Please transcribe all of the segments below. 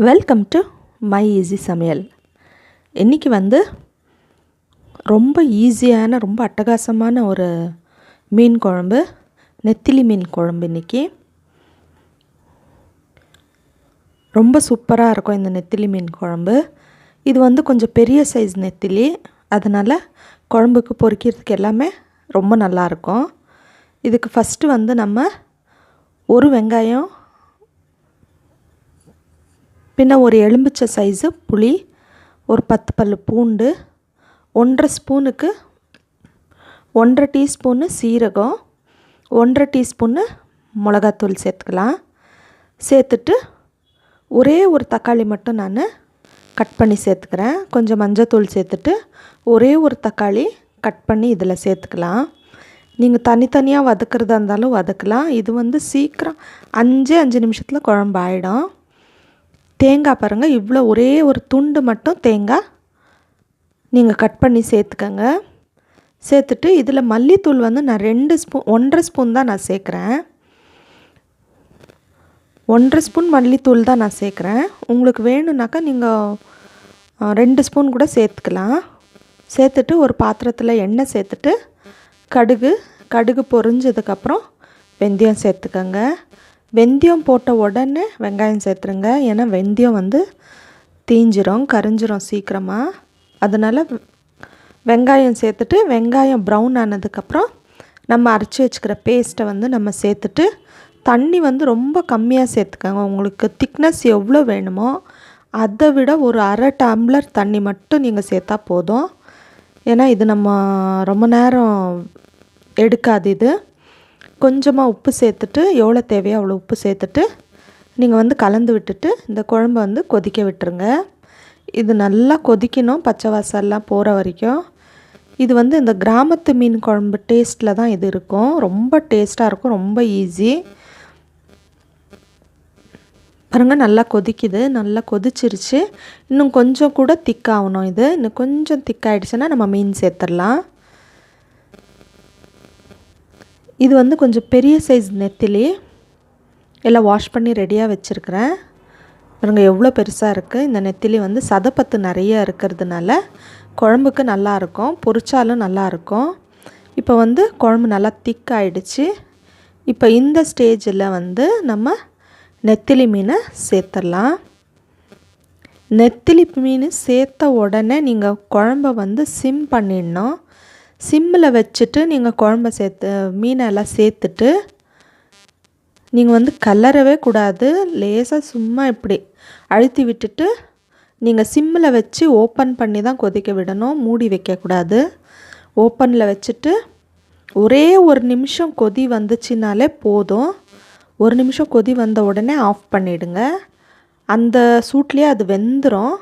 Welcome to my easy சமையல். இன்றைக்கி ரொம்ப ஈஸியான ரொம்ப அட்டகாசமான ஒரு மீன் குழம்பு, நெத்திலி மீன் குழம்பு. இன்றைக்கி ரொம்ப சூப்பராக இருக்கும் இந்த நெத்திலி மீன் குழம்பு. இது கொஞ்சம் பெரிய சைஸ் நெத்திலி, அதனால் குழம்புக்கு பொரிக்கிறதுக்கு எல்லாமே ரொம்ப நல்லாயிருக்கும். இதுக்கு ஃபஸ்ட்டு நம்ம ஒரு வெங்காயம், பின்ன ஒரு எலும்பிச்சை சைஸு புளி, ஒரு 10 பல் பூண்டு, 1.5 ஸ்பூனுக்கு 1.5 டீஸ்பூனு சீரகம், 1.5 டீஸ்பூனு மிளகாத்தூள் சேர்த்துக்கலாம். சேர்த்துட்டு ஒரே ஒரு தக்காளி மட்டும் நான் கட் பண்ணி சேர்த்துக்கிறேன். கொஞ்சம் மஞ்சத்தூள் சேர்த்துட்டு ஒரே ஒரு தக்காளி கட் பண்ணி இதில் சேர்த்துக்கலாம். நீங்கள் தனித்தனியாக வதக்கிறதா இருந்தாலும் வதக்கலாம். இது சீக்கிரம் 5 நிமிஷத்தில் குழம்பு ஆகிடும். தேங்காய் பாருங்கள், இவ்வளோ ஒரே ஒரு துண்டு மட்டும் தேங்காய் நீங்கள் கட் பண்ணி சேர்த்துக்கங்க. சேர்த்துட்டு இதில் மல்லித்தூள் நான் 1.5 ஸ்பூன் தான் நான் சேர்க்குறேன். 1.5 ஸ்பூன் மல்லித்தூள் தான் நான் சேர்க்குறேன். உங்களுக்கு வேணும்னாக்கா நீங்கள் 2 ஸ்பூன் கூட சேர்த்துக்கலாம். சேர்த்துட்டு ஒரு பாத்திரத்தில் எண்ணெய் சேர்த்துட்டு கடுகு பொரிஞ்சதுக்கப்புறம் வெந்தயம் சேர்த்துக்கங்க. வெந்தயம் போட்ட உடனே வெங்காயம் சேர்த்துருங்க. ஏன்னா வெந்தயம் தீஞ்சிரும், கரிஞ்சிரும் சீக்கிரமாக. அதனால் வெங்காயம் சேர்த்துட்டு வெங்காயம் ப்ரௌன் ஆனதுக்கப்புறம் நம்ம அரைச்சி வச்சுக்கிற பேஸ்ட்டை நம்ம சேர்த்துட்டு தண்ணி ரொம்ப கம்மியாக சேர்த்துக்கங்க. உங்களுக்கு திக்னஸ் எவ்வளோ வேணுமோ அதை விட ஒரு 1/2 டம்ளர் தண்ணி மட்டும் நீங்கள் சேர்த்தா போதும். ஏன்னா இது நம்ம ரொம்ப நேரம் எடுக்காது. இது கொஞ்சமாக உப்பு சேர்த்துட்டு எவ்வளோ தேவையோ அவ்வளோ உப்பு சேர்த்துட்டு நீங்கள் கலந்து விட்டுட்டு இந்த குழம்பை கொதிக்க விட்டுருங்க. இது நல்லா கொதிக்கணும், பச்சை வாசல்லாம் போகிற வரைக்கும். இது இந்த கிராமத்து மீன் குழம்பு டேஸ்ட்டில் தான் இது இருக்கும். ரொம்ப டேஸ்ட்டாக இருக்கும், ரொம்ப ஈஸி. பாருங்கள், நல்லா கொதிக்குது, நல்லா கொதிச்சிருச்சு. இன்னும் கொஞ்சம் கூட திக்காகணும். இது இன்னும் கொஞ்சம் திக்காகிடுச்சுன்னா நம்ம மீன் சேர்த்துடலாம். இது கொஞ்சம் பெரிய சைஸ் நெத்திலி, எல்லாம் வாஷ் பண்ணி ரெடியாக வச்சுருக்கிறேன். பாருங்கள் எவ்வளோ பெருசாக இருக்குது. இந்த நெத்திலி சதைப்பத்து நிறைய இருக்கிறதுனால குழம்புக்கு நல்லாயிருக்கும், பொரிச்சாலும் நல்லாயிருக்கும். இப்போ குழம்பு நல்லா திக்காயிடுச்சு. இப்போ இந்த ஸ்டேஜில் நம்ம நெத்திலி மீனை சேர்த்துடலாம். நெத்திலி மீன் சேர்த்த உடனே நீங்கள் குழம்பை சிம் பண்ணிடணும். சிம்மில் வச்சுட்டு நீங்கள் குழம்ப மீனெல்லாம் சேர்த்துட்டு நீங்கள் கலரவே கூடாது. லேசாக சும்மா இப்படி அழுத்தி விட்டுட்டு நீங்கள் சிம்மில் வச்சு ஓப்பன் பண்ணி தான் கொதிக்க விடணும், மூடி வைக்கக்கூடாது. ஓப்பனில் வச்சுட்டு ஒரே ஒரு நிமிஷம் கொதி வந்துச்சுனாலே போதும். ஒரு நிமிஷம் கொதி வந்த உடனே ஆஃப் பண்ணிவிடுங்க. அந்த சூட்லேயே அது வெந்துடும்.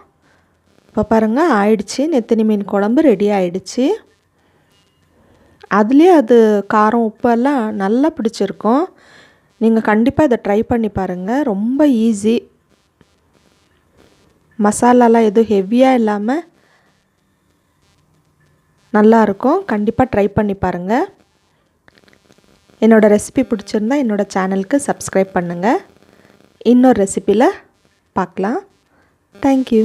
இப்போ பாருங்கள் ஆயிடுச்சு, நெத்திலி மீன் குழம்பு ரெடி ஆயிடுச்சு. அதுலேயே அது காரம் உப்பெல்லாம் நல்லா பிடிச்சிருக்கும். நீங்கள் கண்டிப்பாக இதை ட்ரை பண்ணி பாருங்கள். ரொம்ப ஈஸி. மசாலாலாம் எதுவும் ஹெவியாக இல்லாமல் நல்லாயிருக்கும். கண்டிப்பாக ட்ரை பண்ணி பாருங்கள். என்னோடய ரெசிபி பிடிச்சிருந்தா என்னோடய சேனலுக்கு சப்ஸ்கிரைப் பண்ணுங்கள். இன்னொரு ரெசிப்பியில் பார்க்கலாம். தேங்க்யூ.